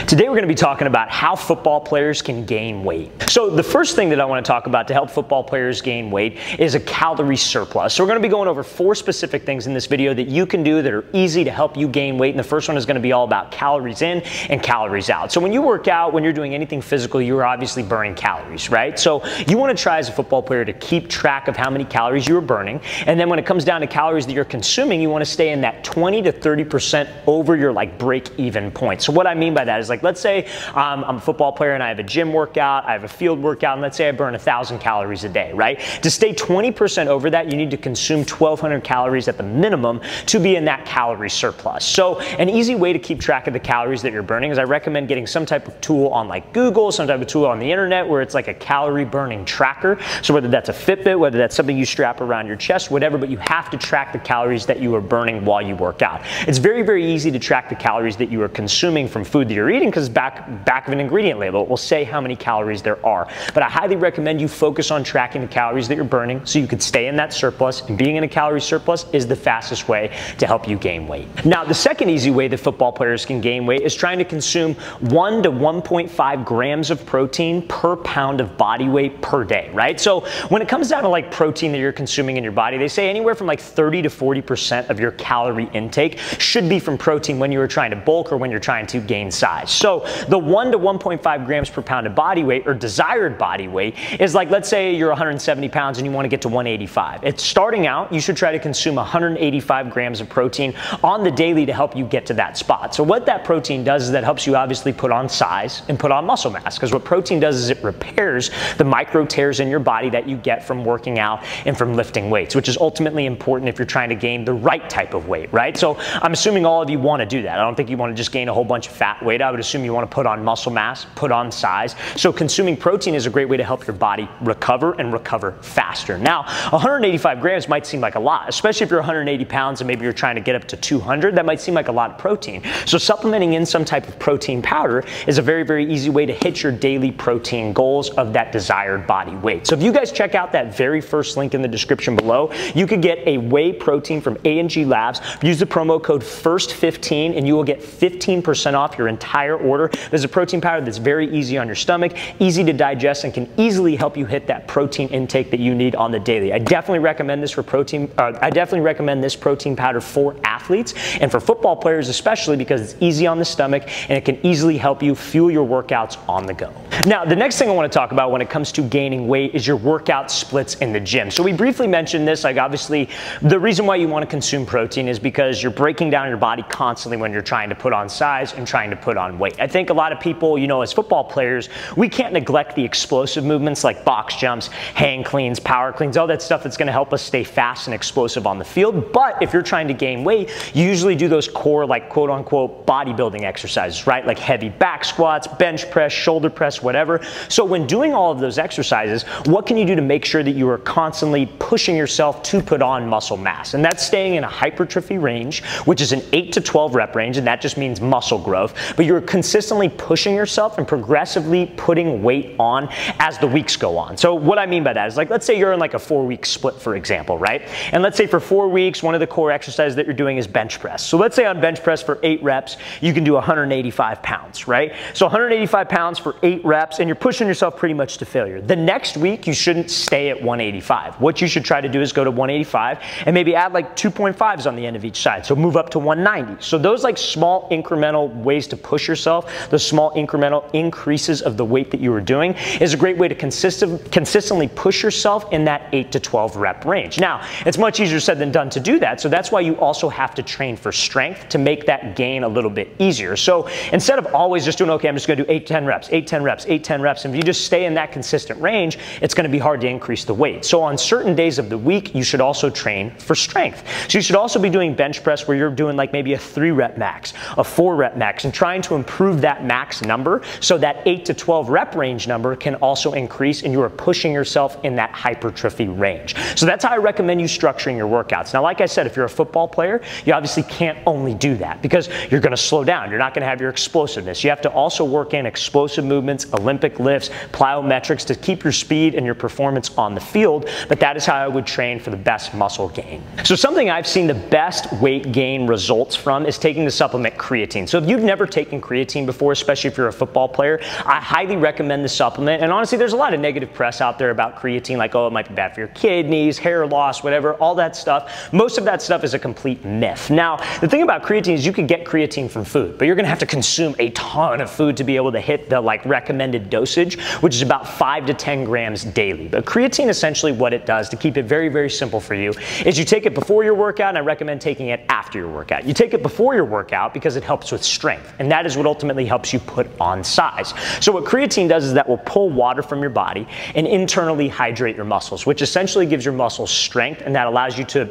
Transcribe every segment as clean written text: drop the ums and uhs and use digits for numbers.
Today we're going to be talking about how football players can gain weight. So the first thing that I want to talk about to help football players gain weight is a calorie surplus. So we're going to be going over 4 specific things in this video that you can do that are easy to help you gain weight. And the first one is going to be all about calories in and calories out. So when you work out, when you're doing anything physical, you're obviously burning calories, right? So you want to try as a football player to keep track of how many calories you are burning. And then when it comes down to calories that you're consuming, you want to stay in that 20 to 30% over your break-even point. So what I mean by that is let's say I'm a football player and I have a gym workout, I have a field workout, and let's say I burn 1,000 calories a day, right? To stay 20% over that, you need to consume 1,200 calories at the minimum to be in that calorie surplus. So an easy way to keep track of the calories that you're burning is I recommend getting some type of tool on Google, some type of tool on the internet where it's like a calorie burning tracker. So whether that's a Fitbit, whether that's something you strap around your chest, whatever, but you have to track the calories that you are burning while you work out. It's very, very easy to track the calories that you are consuming from food that you're eating because back of an ingredient label, it will say how many calories there are. But I highly recommend you focus on tracking the calories that you're burning so you could stay in that surplus, and being in a calorie surplus is the fastest way to help you gain weight. Now, the second easy way that football players can gain weight is trying to consume 1 to 1.5 grams of protein per pound of body weight per day, right? So when it comes down to protein that you're consuming in your body, they say anywhere from 30 to 40% of your calorie intake should be from protein when you are trying to bulk or when you're trying to gain size. So the 1 to 1.5 grams per pound of body weight, or desired body weight, is let's say you're 170 pounds and you want to get to 185. It's starting out, you should try to consume 185 grams of protein on the daily to help you get to that spot. So what that protein does is that helps you obviously put on size and put on muscle mass, because what protein does is it repairs the micro tears in your body that you get from working out and from lifting weights, which is ultimately important if you're trying to gain the right type of weight, right? So I'm assuming all of you want to do that. I don't think you want to just gain a whole bunch of fat weight. I would assume you want to put on muscle mass, put on size. So consuming protein is a great way to help your body recover and recover faster. Now, 185 grams might seem like a lot, especially if you're 180 pounds and maybe you're trying to get up to 200. That might seem like a lot of protein. So supplementing in some type of protein powder is a very, very easy way to hit your daily protein goals of that desired body weight. So if you guys check out that very first link in the description below, you could get a whey protein from A&G Labs. Use the promo code FIRST15 and you will get 15% off your entire order. There's a protein powder that's very easy on your stomach, easy to digest, and can easily help you hit that protein intake that you need on the daily. I definitely recommend this for protein. I definitely recommend this protein powder for athletes and for football players especially, because it's easy on the stomach and it can easily help you fuel your workouts on the go. Now, the next thing I want to talk about when it comes to gaining weight is your workout splits in the gym. So we briefly mentioned this, obviously the reason why you want to consume protein is because you're breaking down your body constantly when you're trying to put on size and trying to put on weight. I think a lot of people, as football players, we can't neglect the explosive movements like box jumps, hang cleans, power cleans, all that stuff that's going to help us stay fast and explosive on the field. But if you're trying to gain weight, you usually do those core, quote unquote, bodybuilding exercises, right? Like heavy back squats, bench press, shoulder press, whatever. So when doing all of those exercises, what can you do to make sure that you are constantly pushing yourself to put on muscle mass? And that's staying in a hypertrophy range, which is an 8 to 12 rep range, and that just means muscle growth. But you're consistently pushing yourself and progressively putting weight on as the weeks go on. So what I mean by that is let's say you're in a 4-week split, for example, right? And let's say for 4 weeks, one of the core exercises that you're doing is bench press. So let's say on bench press for 8 reps, you can do 185 pounds, right? So 185 pounds for 8 reps, and you're pushing yourself pretty much to failure. The next week, you shouldn't stay at 185. What you should try to do is go to 185 and maybe add 2.5s on the end of each side. So move up to 190. So those small incremental ways to push yourself, those small incremental increases of the weight that you are doing is a great way to consistently push yourself in that 8 to 12 rep range. Now, it's much easier said than done to do that. So that's why you also have to train for strength to make that gain a little bit easier. So instead of always just doing, okay, I'm just going to do 8, 10 reps, 8, 10 reps, 8, 10 reps, and if you just stay in that consistent range, it's going to be hard to increase the weight. So on certain days of the week, you should also train for strength. So you should also be doing bench press where you're doing maybe a 3 rep max, a 4 rep max, and trying to improve that max number so that 8 to 12 rep range number can also increase and you are pushing yourself in that hypertrophy range. So that's how I recommend you structuring your workouts. Now, like I said, if you're a football player, you obviously can't only do that because you're going to slow down. You're not going to have your explosiveness. You have to also work in explosive movements, Olympic lifts, plyometrics to keep your speed and your performance on the field, but that is how I would train for the best muscle gain. So something I've seen the best weight gain results from is taking the supplement creatine. So if you've never taken creatine before, especially if you're a football player, I highly recommend the supplement. And honestly, there's a lot of negative press out there about creatine, like, oh, it might be bad for your kidneys, hair loss, whatever, all that stuff. Most of that stuff is a complete myth. Now, the thing about creatine is you can get creatine from food, but you're gonna have to consume a ton of food to be able to hit the recommended dosage, which is about 5 to 10 grams daily. But creatine, essentially what it does, to keep it very, very simple for you, is you take it before your workout, and I recommend taking it after your workout. You take it before your workout because it helps with strength, and that is what ultimately helps you put on size. So what creatine does is that will pull water from your body and internally hydrate your muscles, which essentially gives your muscles strength, and that allows you to,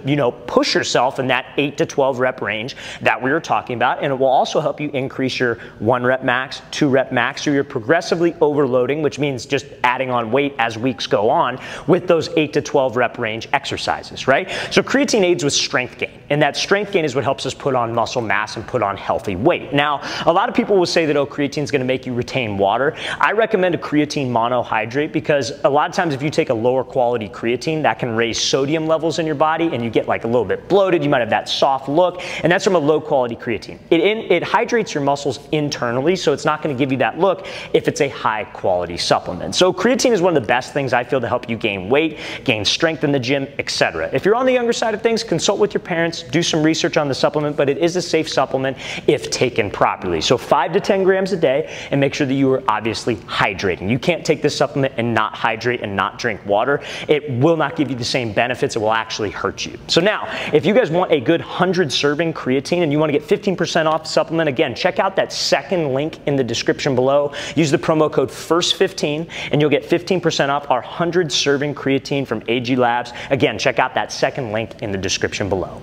push yourself in that 8 to 12 rep range that we were talking about, and it will also help you increase your 1 rep max, 2 rep max, so you're progressively overloading, which means just adding on weight as weeks go on with those 8 to 12 rep range exercises, right? So creatine aids with strength gain, and that strength gain is what helps us put on muscle mass and put on healthy weight. Now, a lot of people will say that, oh, creatine is going to make you retain water. I recommend a creatine monohydrate because a lot of times if you take a lower quality creatine, that can raise sodium levels in your body and you get like a little bit bloated, you might have that soft look, and that's from a low quality creatine. It hydrates your muscles internally, so it's not going to give you that look if it's a high quality supplement. So creatine is one of the best things I feel to help you gain weight, gain strength in the gym, etc. If you're on the younger side of things, consult with your parents, do some research on the supplement, but it is a safe supplement if taken properly. So 5 to 10 grams a day, and make sure that you are obviously hydrating. You can't take this supplement and not hydrate and not drink water. It will not give you the same benefits. It will actually hurt you. So now, if you guys want a good 100 serving creatine and you want to get 15% off the supplement, again, check out that second link in the description below. Use the promo code FIRST15 and you'll get 15% off our 100 serving creatine from AG Labs. Again, check out that second link in the description below.